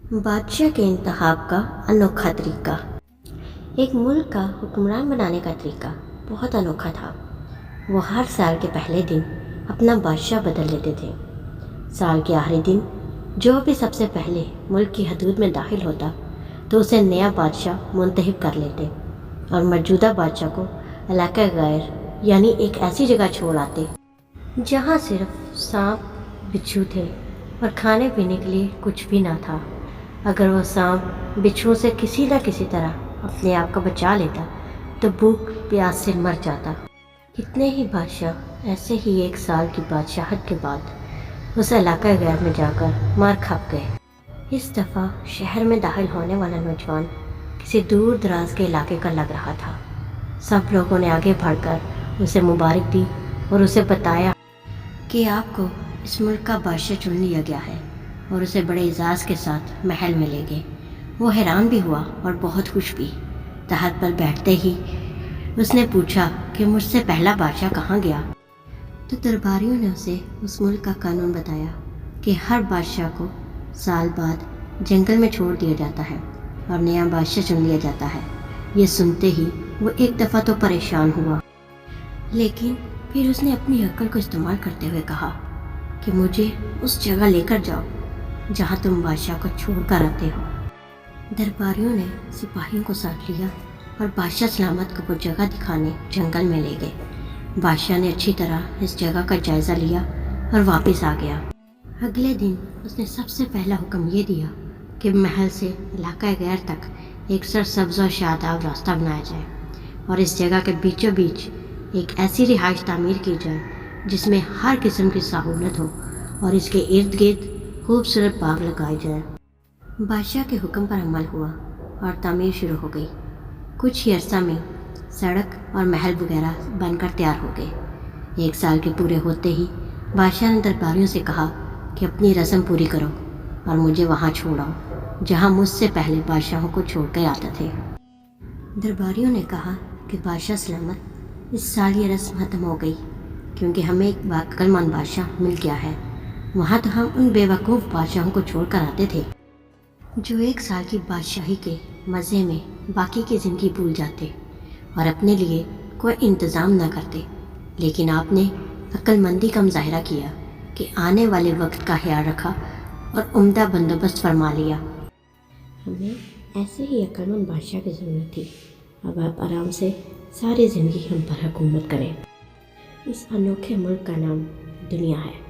बादशाह के इंतखाब का अनोखा तरीका। एक मुल्क का हुक्मरान बनाने का तरीका बहुत अनोखा था। वो हर साल के पहले दिन अपना बादशाह बदल लेते थे। साल के आखिरी दिन जो भी सबसे पहले मुल्क की हदूद में दाखिल होता तो उसे नया बादशाह मुंतखब कर लेते और मौजूदा बादशाह को इलाका गैर यानी एक ऐसी जगह छोड़ आते जहाँ सिर्फ सांप बिच्छू थे और खाने पीने के लिए कुछ भी ना था। अगर वो सांप बिच्छुओं से किसी न किसी तरह अपने आप को बचा लेता तो भूख प्यास से मर जाता। कितने ही बादशाह ऐसे ही एक साल की बादशाहत के बाद उस इलाका गैर में जाकर मार खप गए। इस दफ़ा शहर में दाखिल होने वाला नौजवान किसी दूर दराज के इलाके का लग रहा था। सब लोगों ने आगे बढ़कर उसे मुबारक दी और उसे बताया कि आपको इस मुल्क का बादशाह चुन लिया गया है और उसे बड़े एजाज़ के साथ महल में ले गए। वो हैरान भी हुआ और बहुत खुश भी। तख्त पर बैठते ही उसने पूछा कि मुझसे पहला बादशाह कहाँ गया। तो दरबारियों ने उसे उस मुल्क का कानून बताया कि हर बादशाह को साल बाद जंगल में छोड़ दिया जाता है और नया बादशाह चुन लिया जाता है। ये सुनते ही वो एक दफ़ा तो परेशान हुआ, लेकिन फिर उसने अपनी अक्ल को इस्तेमाल करते हुए कहा कि मुझे उस जगह लेकर जाओ जहाँ तुम बादशाह को छोड़ कर आते हो। दरबारियों ने सिपाहियों को साथ लिया और बादशाह सलामत को वो जगह दिखाने जंगल में ले गए। बादशाह ने अच्छी तरह इस जगह का जायज़ा लिया और वापस आ गया। अगले दिन उसने सबसे पहला हुक्म ये दिया कि महल से इलाका गैर तक एक सरसब्ज़ और शादाब रास्ता बनाया जाए और इस जगह के बीचों बीच एक ऐसी रिहाइश तामीर की जाए जिसमें हर किस्म की सहूलत हो और इसके इर्द गिर्द खूबसूरत बाग लगाए जाए। बादशाह के हुक्म पर अमल हुआ और तामीर शुरू हो गई। कुछ ही अर्सा में सड़क और महल वगैरह बनकर तैयार हो गए। एक साल के पूरे होते ही बादशाह ने दरबारियों से कहा कि अपनी रस्म पूरी करो और मुझे वहाँ छोड़ाओ जहाँ मुझसे पहले बादशाहों को छोड़ कर आते थे। दरबारियों ने कहा कि बादशाह सलामत, इस साल ये रस्म ख़त्म हो गई क्योंकि हमें एक अक्लमंद बादशाह मिल गया है। वहाँ तो हम उन बेवकूफ़ बादशाहों को छोड़ कर आते थे जो एक साल की बादशाही के मज़े में बाकी की ज़िंदगी भूल जाते और अपने लिए कोई इंतज़ाम न करते। लेकिन आपने अक्लमंदी का मुजाहरा किया कि आने वाले वक्त का ख्याल रखा और उम्दा बंदोबस्त फरमा लिया। हमें ऐसे ही अक्लमंद बादशाह की ज़रूरत थी। अब आप आराम से सारी ज़िंदगी हम पर हुकूमत करें। इस अनोखे मुल्क का नाम दुनिया है।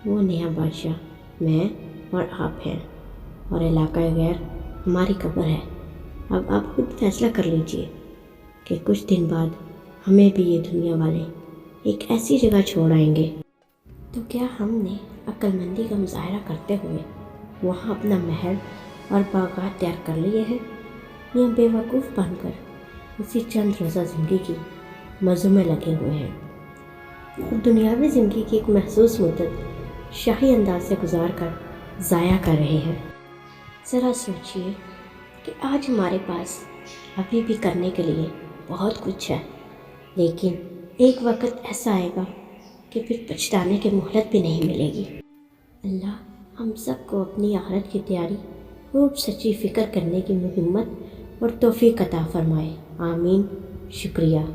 वो नया बादशाह मैं और आप हैं और इलाका गैर हमारी कब्र है। अब आप खुद फैसला कर लीजिए कि कुछ दिन बाद हमें भी ये दुनिया वाले एक ऐसी जगह छोड़ आएंगे। तो क्या हमने अक्लमंदी का मुजाहरा करते हुए वहाँ अपना महल और बागात तैयार कर लिए हैं या बेवकूफ़ बनकर इसी चंद रोज़ा ज़िंदगी की मज़ों में लगे हुए हैं और दुनियावी ज़िंदगी की एक महसूस मुद्दत शाही अंदाज से गुजार कर ज़ाया कर रहे हैं। ज़रा सोचिए कि आज हमारे पास अभी भी करने के लिए बहुत कुछ है, लेकिन एक वक्त ऐसा आएगा कि फिर पछताने की मोहलत भी नहीं मिलेगी। अल्लाह हम सबको अपनी आखिरत की तैयारी खूब सच्ची फ़िक्र करने की हिम्मत और तौफीक अता फ़रमाए। आमीन। शुक्रिया।